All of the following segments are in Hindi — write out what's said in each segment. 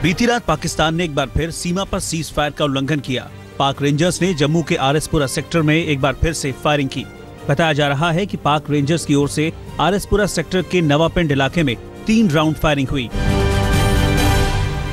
बीती रात पाकिस्तान ने एक बार फिर सीमा पर सीज फायर का उल्लंघन किया। पाक रेंजर्स ने जम्मू के आरएसपुरा सेक्टर में एक बार फिर से फायरिंग की। बताया जा रहा है कि पाक रेंजर्स की ओर से आरएसपुरा सेक्टर के नवापिंड इलाके में 3 राउंड फायरिंग हुई।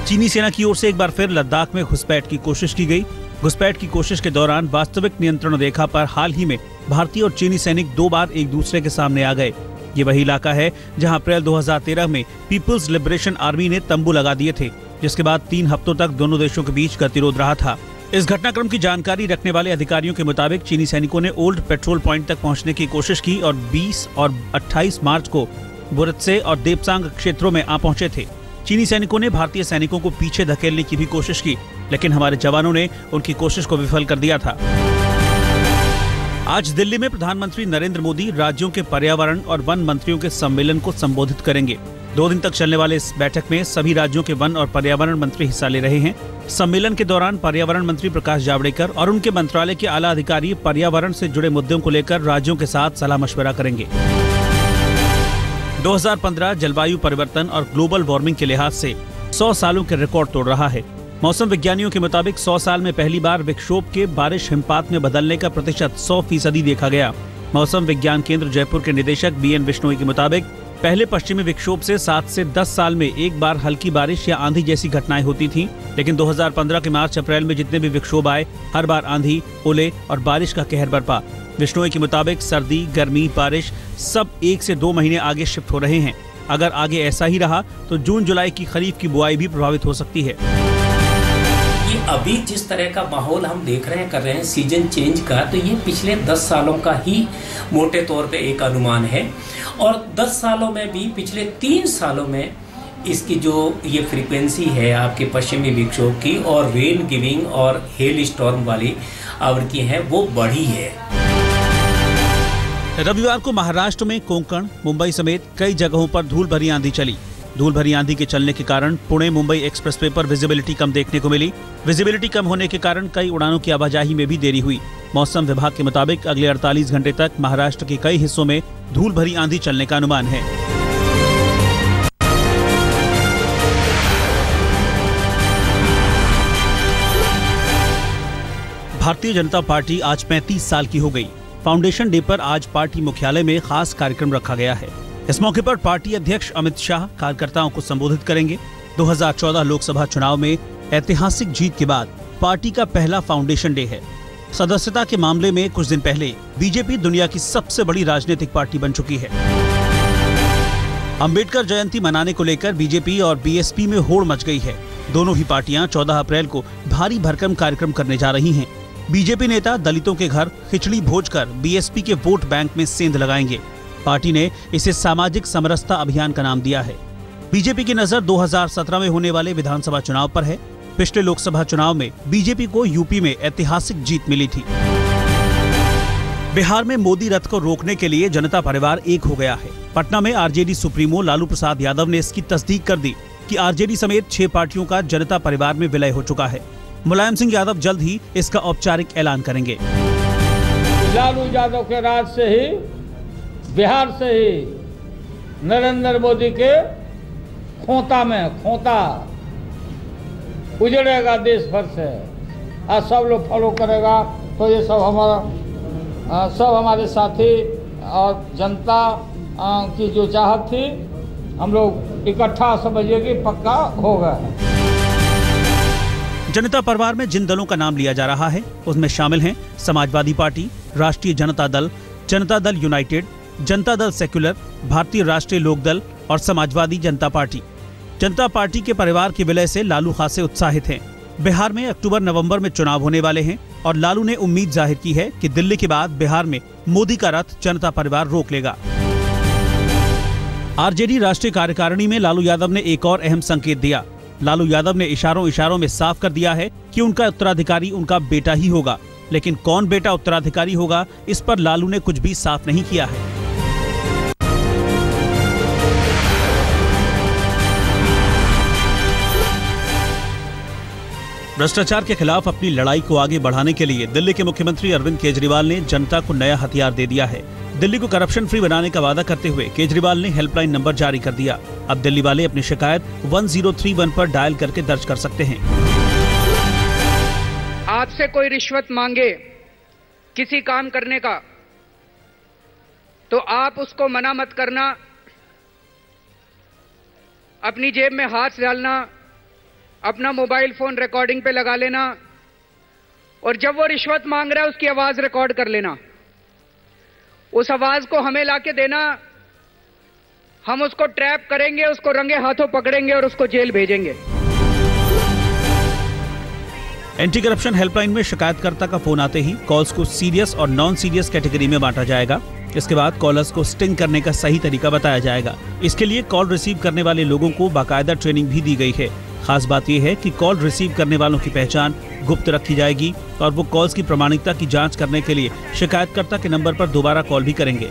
चीनी सेना की ओर से एक बार फिर लद्दाख में घुसपैठ की कोशिश की गई। घुसपैठ की कोशिश के दौरान वास्तविक नियंत्रण रेखा पर हाल ही में भारतीय और चीनी सैनिक 2 बार एक दूसरे के सामने आ गए। ये वही इलाका है जहां अप्रैल 2013 में पीपुल्स लिबरेशन आर्मी ने तंबू लगा दिए थे, जिसके बाद 3 हफ्तों तक दोनों देशों के बीच गतिरोध रहा था। इस घटनाक्रम की जानकारी रखने वाले अधिकारियों के मुताबिक चीनी सैनिकों ने ओल्ड पेट्रोल पॉइंट तक पहुंचने की कोशिश की और 20 और 28 मार्च को बुरत्से और देपसांग क्षेत्रों में आ पहुंचे थे। चीनी सैनिकों ने भारतीय सैनिकों को पीछे धकेलने की भी कोशिश की, लेकिन हमारे जवानों ने उनकी कोशिश को विफल कर दिया था। आज दिल्ली में प्रधानमंत्री नरेंद्र मोदी राज्यों के पर्यावरण और वन मंत्रियों के सम्मेलन को संबोधित करेंगे। 2 दिन तक चलने वाले इस बैठक में सभी राज्यों के वन और पर्यावरण मंत्री हिस्सा ले रहे हैं। सम्मेलन के दौरान पर्यावरण मंत्री प्रकाश जावड़ेकर और उनके मंत्रालय के आला अधिकारी पर्यावरण से जुड़े मुद्दों को लेकर राज्यों के साथ सलाह मशवरा करेंगे। 2015 जलवायु परिवर्तन और ग्लोबल वार्मिंग के लिहाज से 100 सालों के रिकॉर्ड तोड़ रहा है। मौसम विज्ञानियों के मुताबिक 100 साल में पहली बार विक्षोभ के बारिश हिमपात में बदलने का प्रतिशत 100% देखा गया। मौसम विज्ञान केंद्र जयपुर के निदेशक BN विश्नोई के मुताबिक पहले पश्चिमी विक्षोभ से 7 से 10 साल में एक बार हल्की बारिश या आंधी जैसी घटनाएं होती थीं, लेकिन 2015 के मार्च अप्रैल में जितने भी विक्षोभ आए, हर बार आंधी, ओले और बारिश का कहर बरपा। विश्नोई के मुताबिक सर्दी, गर्मी, बारिश सब 1 से 2 महीने आगे शिफ्ट हो रहे हैं। अगर आगे ऐसा ही रहा तो जून जुलाई की खरीफ की बुआई भी प्रभावित हो सकती है। ये अभी जिस तरह का माहौल हम देख रहे हैं, कर रहे हैं सीजन चेंज का, तो ये पिछले 10 सालों का ही मोटे तौर पे एक अनुमान है। और 10 सालों में भी पिछले 3 सालों में इसकी जो ये फ्रीक्वेंसी है आपके पश्चिमी विक्षोभ की और रेन गिविंग और हेल स्टॉर्म वाली आवृत्ति है, वो बढ़ी है। रविवार को महाराष्ट्र में कोंकण, मुंबई समेत कई जगहों पर धूल भरी आंधी चली। धूल भरी आंधी के चलने के कारण पुणे मुंबई एक्सप्रेसवे पर विजिबिलिटी कम देखने को मिली। विजिबिलिटी कम होने के कारण कई उड़ानों की आवाजाही में भी देरी हुई। मौसम विभाग के मुताबिक अगले 48 घंटे तक महाराष्ट्र के कई हिस्सों में धूल भरी आंधी चलने का अनुमान है। भारतीय जनता पार्टी आज 35 साल की हो गई। फाउंडेशन डे पर आज पार्टी मुख्यालय में खास कार्यक्रम रखा गया है। इस मौके पर पार्टी अध्यक्ष अमित शाह कार्यकर्ताओं को संबोधित करेंगे। 2014 लोकसभा चुनाव में ऐतिहासिक जीत के बाद पार्टी का पहला फाउंडेशन डे है। सदस्यता के मामले में कुछ दिन पहले बीजेपी दुनिया की सबसे बड़ी राजनीतिक पार्टी बन चुकी है। अंबेडकर जयंती मनाने को लेकर बीजेपी और बीएसपी में होड़ मच गई है। दोनों ही पार्टियां 14 अप्रैल को भारी भरकम कार्यक्रम करने जा रही हैं। बीजेपी नेता दलितों के घर खिचड़ी भोज कर बीएसपी के वोट बैंक में सेंध लगाएंगे। पार्टी ने इसे सामाजिक समरसता अभियान का नाम दिया है। बीजेपी की नजर 2017 में होने वाले विधानसभा चुनाव पर है। पिछले लोकसभा चुनाव में बीजेपी को यूपी में ऐतिहासिक जीत मिली थी। बिहार में मोदी रथ को रोकने के लिए जनता परिवार एक हो गया है। पटना में आरजेडी सुप्रीमो लालू प्रसाद यादव ने इसकी तस्दीक कर दी कि आरजेडी समेत 6 पार्टियों का जनता परिवार में विलय हो चुका है। मुलायम सिंह यादव जल्द ही इसका औपचारिक ऐलान करेंगे। लालू यादव के राज से ही, बिहार से ही नरेंद्र मोदी के खोता उजड़ेगा देश भर से। आज सब लोग फॉलो करेगा तो ये सब हमारे साथी और जनता की जो चाहत थी, हम लोग इकट्ठा समझिए कि पक्का होगा। जनता परिवार में जिन दलों का नाम लिया जा रहा है उसमें शामिल हैं समाजवादी पार्टी, राष्ट्रीय जनता दल यूनाइटेड, जनता दल सेक्युलर, भारतीय राष्ट्रीय लोक दल और समाजवादी जनता पार्टी। जनता पार्टी के परिवार के विलय से लालू खासे उत्साहित हैं। बिहार में अक्टूबर-नवंबर में चुनाव होने वाले हैं और लालू ने उम्मीद जाहिर की है कि दिल्ली के बाद बिहार में मोदी का रथ जनता परिवार रोक लेगा। आरजेडी राष्ट्रीय कार्यकारिणी में लालू यादव ने एक और अहम संकेत दिया। लालू यादव ने इशारों में साफ कर दिया है कि उनका उत्तराधिकारी उनका बेटा ही होगा, लेकिन कौन बेटा उत्तराधिकारी होगा इस पर लालू ने कुछ भी साफ नहीं किया है। भ्रष्टाचार के खिलाफ अपनी लड़ाई को आगे बढ़ाने के लिए दिल्ली के मुख्यमंत्री अरविंद केजरीवाल ने जनता को नया हथियार दे दिया है। दिल्ली को करप्शन फ्री बनाने का वादा करते हुए केजरीवाल ने हेल्पलाइन नंबर जारी कर दिया। अब दिल्ली वाले अपनी शिकायत 1031 पर डायल करके दर्ज कर सकते हैं। आपसे कोई रिश्वत मांगे किसी काम करने का तो आप उसको मना मत करना, अपनी जेब में हाथ डालना, अपना मोबाइल फोन रिकॉर्डिंग पे लगा लेना और जब वो रिश्वत मांग रहा है उसकी आवाज रिकॉर्ड कर लेना। उस आवाज को हमें लाके देना, हम उसको ट्रैप करेंगे, उसको रंगे हाथों पकड़ेंगे और उसको जेल भेजेंगे। एंटी करप्शन हेल्पलाइन में शिकायतकर्ता का फोन आते ही कॉल्स को सीरियस और नॉन सीरियस कैटेगरी में बांटा जाएगा। इसके बाद कॉलर्स को स्टिंग करने का सही तरीका बताया जाएगा। इसके लिए कॉल रिसीव करने वाले लोगों को बाकायदा ट्रेनिंग भी दी गई है। खास बात यह है कि कॉल रिसीव करने वालों की पहचान गुप्त रखी जाएगी और वो कॉल्स की प्रामाणिकता की जांच करने के लिए शिकायतकर्ता के नंबर पर दोबारा कॉल भी करेंगे।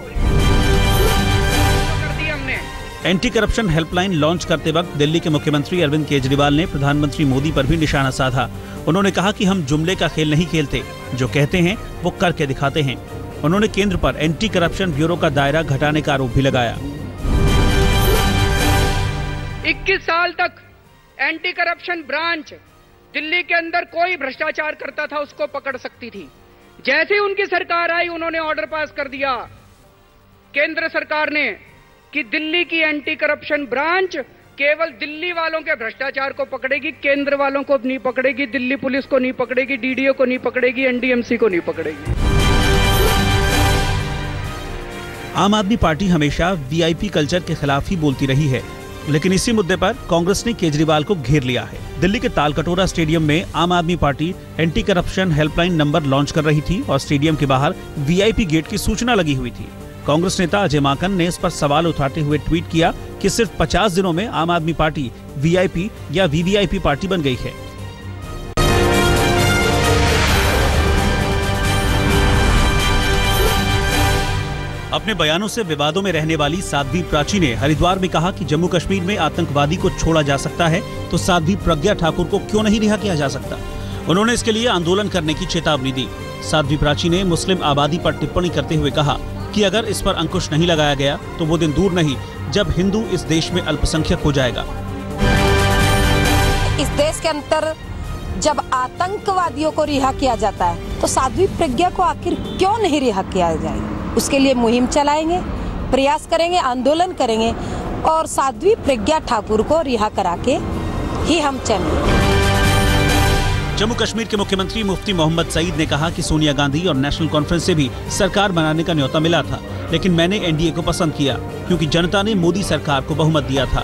एंटी करप्शन हेल्पलाइन लॉन्च करते वक्त दिल्ली के मुख्यमंत्री अरविंद केजरीवाल ने प्रधानमंत्री मोदी पर भी निशाना साधा। उन्होंने कहा कि हम जुमले का खेल नहीं खेलते, जो कहते हैं वो करके दिखाते हैं। उन्होंने केंद्र पर एंटी करप्शन ब्यूरो का दायरा घटाने का आरोप भी लगाया। 21 साल तक एंटी करप्शन ब्रांच दिल्ली के अंदर कोई भ्रष्टाचार करता था उसको पकड़ सकती थी। जैसे ही उनकी सरकार आई उन्होंने ऑर्डर पास कर दिया केंद्र सरकार ने कि दिल्ली की एंटी करप्शन ब्रांच केवल दिल्ली वालों के भ्रष्टाचार को पकड़ेगी, केंद्र वालों को नहीं पकड़ेगी, दिल्ली पुलिस को नहीं पकड़ेगी, डीडीओ को नहीं पकड़ेगी, एनडीएमसी को नहीं पकड़ेगी। आम आदमी पार्टी हमेशा वीआईपी कल्चर के खिलाफ ही बोलती रही है, लेकिन इसी मुद्दे पर कांग्रेस ने केजरीवाल को घेर लिया है। दिल्ली के तालकटोरा स्टेडियम में आम आदमी party anti corruption helpline number launch कर रही थी और स्टेडियम के बाहर वीआईपी गेट की सूचना लगी हुई थी। कांग्रेस नेता अजय माकन ने इस पर सवाल उठाते हुए ट्वीट किया कि सिर्फ 50 दिनों में आम आदमी पार्टी वीआईपी या वीवीआईपी पार्टी बन गई है। अपने बयानों से विवादों में रहने वाली साध्वी प्राची ने हरिद्वार में कहा कि जम्मू कश्मीर में आतंकवादी को छोड़ा जा सकता है तो साध्वी प्रज्ञा ठाकुर को क्यों नहीं रिहा किया जा सकता। उन्होंने इसके लिए आंदोलन करने की चेतावनी दी। साध्वी प्राची ने मुस्लिम आबादी पर टिप्पणी करते हुए कहा कि अगर इस पर अंकुश नहीं लगाया गया तो वो दिन दूर नहीं जब हिंदू इस देश में अल्पसंख्यक हो जाएगा। इस देश के अंदर जब आतंकवादियों को रिहा किया जाता है तो साध्वी प्रज्ञा को आखिर क्यों नहीं रिहा किया जाएगा। उसके लिए मुहिम चलाएंगे, प्रयास करेंगे, आंदोलन करेंगे और साध्वी प्रज्ञा ठाकुर को रिहा करा के ही हम चलेंगे। जम्मू कश्मीर के मुख्यमंत्री मुफ्ती मोहम्मद सईद ने कहा कि सोनिया गांधी और नेशनल कॉन्फ्रेंस से भी सरकार बनाने का न्योता मिला था, लेकिन मैंने एनडीए को पसंद किया क्योंकि जनता ने मोदी सरकार को बहुमत दिया था।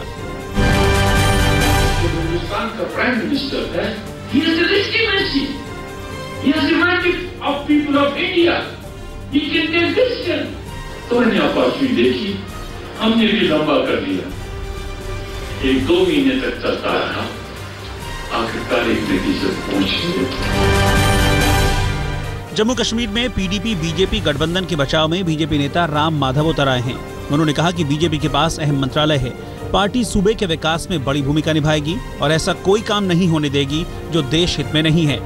हिंदुस्तान का प्राइम मिनिस्टर है, he has the legitimacy, he has the mandate of people of India, he can take decision। तो मैंने अपॉर्चुनिटी देखी, हमने भी लंबा कर दिया, 1-2 महीने तक चलता रहा, आखिरकार एक नतीजे पहुंचे। जम्मू कश्मीर में पीडीपी बीजेपी गठबंधन के बचाव में बीजेपी नेता राम माधव उतर आए हैं। उन्होंने कहा कि बीजेपी के पास अहम मंत्रालय है, पार्टी सूबे के विकास में बड़ी भूमिका निभाएगी और ऐसा कोई काम नहीं होने देगी जो देश हित में नहीं है।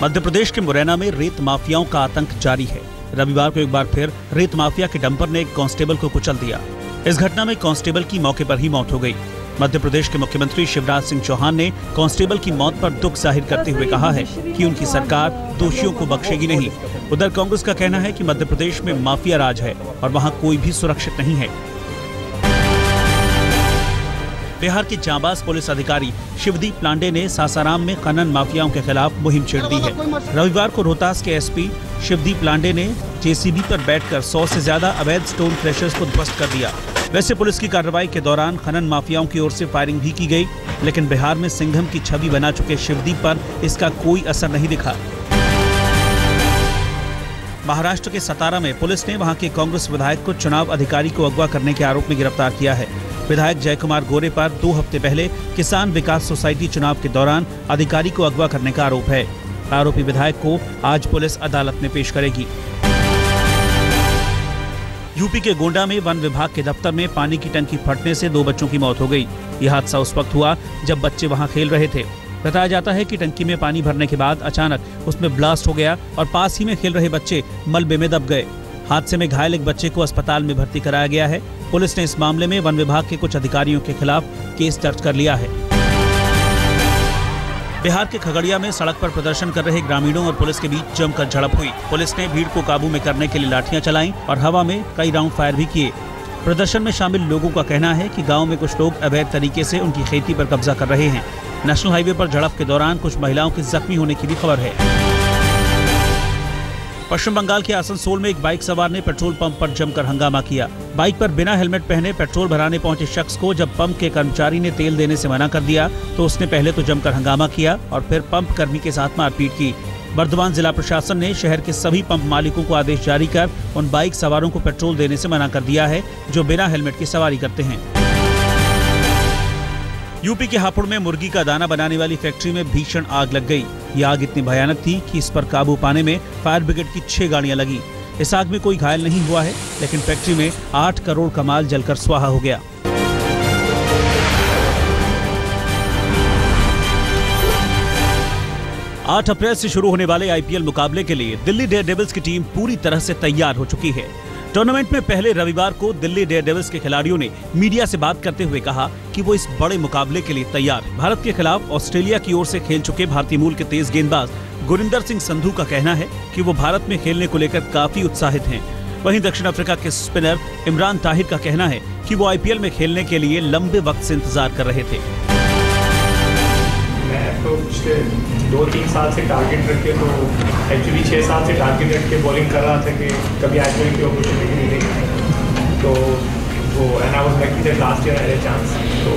मध्य प्रदेश के मुरैना में रेत माफियाओं का आतंक जारी है। रविवार को एक बार फिर रेत माफिया के डंपर ने एक कांस्टेबल को कुचल दिया। इस घटना में कांस्टेबल की मौके पर ही मौत हो गई। मध्य प्रदेश के मुख्यमंत्री शिवराज सिंह चौहान ने कांस्टेबल की मौत पर दुख जाहिर करते हुए कहा है कि उनकी सरकार दोषियों को बख्शेगी नहीं। उधर कांग्रेस का कहना है कि मध्य प्रदेश में माफिया राज है और वहां कोई भी सुरक्षित नहीं है। बिहार के जांबाज पुलिस अधिकारी शिवदीप लांडे ने सासाराम में खनन माफियाओं के खिलाफ मुहिम छेड़ दी है। रविवार को रोहतास के एसपी शिवदीप लांडे ने जेसीबी पर बैठकर 100 से ज्यादा अवैध स्टोन क्रशर्स को ध्वस्त कर दिया। वैसे पुलिस की कार्रवाई के दौरान खनन माफियाओं की ओर से फायरिंग भी की गई, लेकिन बिहार में सिंघम की छवि बना चुके शिवदीप पर इसका कोई असर नहीं दिखा। महाराष्ट्र के सतारा में पुलिस ने वहां के कांग्रेस विधायक को चुनाव अधिकारी को अगवा करने के आरोप में गिरफ्तार किया है। विधायक जयकुमार गोरे पर 2 हफ्ते पहले किसान विकास सोसाइटी चुनाव के दौरान अधिकारी को अगवा करने का आरोप है। आरोपी विधायक को आज पुलिस अदालत में पेश करेगी। यूपी के गोंडा में वन विभाग के दफ्तर में पानी की टंकी फटने से 2 बच्चों की मौत हो गई। यह हादसा उस वक्त हुआ जब बच्चे वहां खेल रहे थे। बताया जाता है कि टंकी में पानी भरने के बाद अचानक उसमें ब्लास्ट हो गया और पास ही में खेल रहे बच्चे मलबे में दब गए। हादसे में घायल एक बच्चे को अस्पताल में भर्ती कराया गया है। पुलिस ने इस मामले में वन विभाग के कुछ अधिकारियों के खिलाफ केस दर्ज कर लिया है। बिहार के खगड़िया में सड़क पर प्रदर्शन कर रहे ग्रामीणों और पुलिस के बीच जमकर झड़प हुई। पुलिस ने भीड़ को काबू में करने के लिए लाठियां चलाईं और हवा में कई राउंड फायर भी किए। प्रदर्शन में शामिल लोगों का कहना है कि गांव में कुछ लोग अवैध तरीके से उनकी खेती पर कब्जा कर रहे हैं। नेशनल हाईवे पर झड़प के दौरान कुछ महिलाओं के जख्मी होने की भी खबर है। पश्चिम बंगाल के आसनसोल में एक बाइक सवार ने पेट्रोल पंप पर जमकर हंगामा किया। बाइक पर बिना हेलमेट पहने पेट्रोल भराने पहुंचे शख्स को जब पंप के कर्मचारी ने तेल देने से मना कर दिया तो उसने पहले तो जमकर हंगामा किया और फिर पंप कर्मी के साथ मारपीट की। बर्धमान जिला प्रशासन ने शहर के सभी पंप मालिकों को आदेश जारी कर उन बाइक सवारों को पेट्रोल देने से मना कर दिया है जो बिना हेलमेट की सवारी करते हैं। यूपी के हापुड़ में मुर्गी का दाना बनाने वाली फैक्ट्री में भीषण आग लग गई। ये आग इतनी भयानक थी कि इस पर काबू पाने में फायर ब्रिगेड की 6 गाड़ियां लगी। इस आग में कोई घायल नहीं हुआ है, लेकिन फैक्ट्री में 8 करोड़ का माल जलकर स्वाहा हो गया। आठ अप्रैल से शुरू होने वाले आईपीएल मुकाबले के लिए दिल्ली डेयरडेविल्स की टीम पूरी तरह से तैयार हो चुकी है। टूर्नामेंट में पहले रविवार को दिल्ली डेयरडेविल्स के खिलाड़ियों ने मीडिया से बात करते हुए कहा कि वो इस बड़े मुकाबले के लिए तैयार हैं। भारत के खिलाफ ऑस्ट्रेलिया की ओर से खेल चुके भारतीय मूल के तेज गेंदबाज गुरिंदर सिंह संधू का कहना है कि वो भारत में खेलने को लेकर काफी उत्साहित हैं। वहीं दक्षिण अफ्रीका के स्पिनर इमरान ताहिर का कहना है कि वो आईपीएल में खेलने के लिए लंबे वक्त से इंतजार कर रहे थे। मैं तो पिछले 2-3 साल से टारगेट रख के, तो एक्चुअली 6 साल से टारगेट रख के बॉलिंग कर रहा था कि कभी आईपीएल की अपॉर्चुनिटी मिलेगी। तो वो and I was lucky that last year I had a chance. तो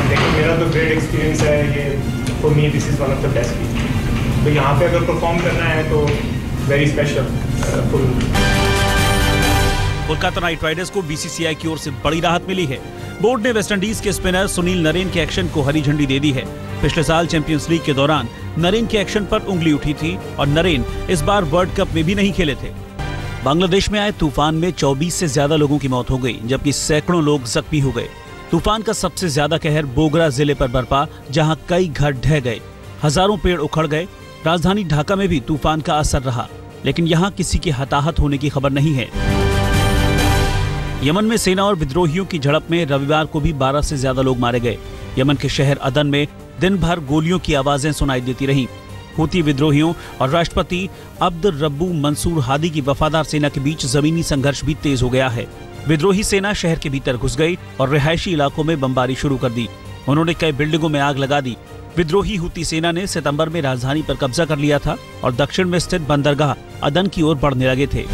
लेकिन मेरा तो ग्रेट एक्सपीरियंस है ये, for me this is one of the best league. तो यहाँ पे अगर परफॉर्म करना है तो very special. Kolkata night Riders को बीसीसीआई की ओर से बड़ी राहत मिली है। बोर्ड ने वेस्टइंडीज के स्पिनर सुनील नरेन के एक्शन को हरी झंडी दे दी है। पिछले साल चैंपियंस लीग के दौरान नरेन के एक्शन पर उंगली उठी थी और नरेन इस बार वर्ल्ड कप में भी नहीं खेले थे। बांग्लादेश में आए तूफान में 24 से ज्यादा लोगों की मौत हो गई, जबकि सैकड़ों लोग जख्मी हो गए। तूफान का सबसे ज्यादा कहर बोगरा जिले पर बरपा, जहां कई घर ढह गए, हजारों पेड़ उखड़ गए। राजधानी ढाका में भी तूफान का असर रहा, लेकिन यहां किसी के हताहत होने की खबर नहीं है। यमन में सेना और विद्रोहियों की झड़प में रविवार को भी 12 से ज्यादा लोग मारे गए। यमन के शहर अदन में दिन भर गोलियों की आवाजें सुनाई देती रहीं। हूती विद्रोहियों और राष्ट्रपति अब्द रब्बू मंसूर हादी की वफादार सेना के बीच जमीनी संघर्ष भी तेज हो गया है। विद्रोही सेना शहर के भीतर घुस गई और रिहायशी इलाकों में बमबारी शुरू कर दी। उन्होंने कई बिल्डिंगों में आग लगा दी। विद्रोही हूती सेना ने सितंबर में राजधानी पर कब्जा कर लिया था और दक्षिण में स्थित बंदरगाह अदन की ओर बढ़ने लगे थे।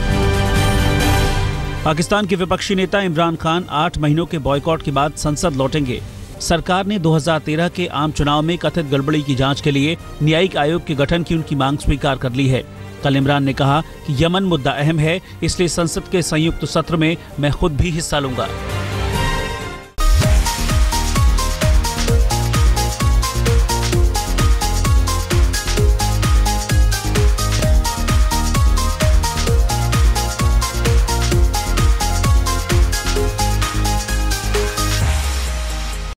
पाकिस्तान के विपक्षी नेता इमरान खान 8 महीनों के बॉयकॉट के बाद संसद लौटेंगे। सरकार ने 2013 के आम चुनाव में कथित गड़बड़ी की जांच के लिए न्यायिक आयोग के गठन की उनकी मांग स्वीकार कर ली है। कल इमरान ने कहा कि यमन मुद्दा अहम है, इसलिए संसद के संयुक्त सत्र में मैं खुद भी हिस्सा लूंगा।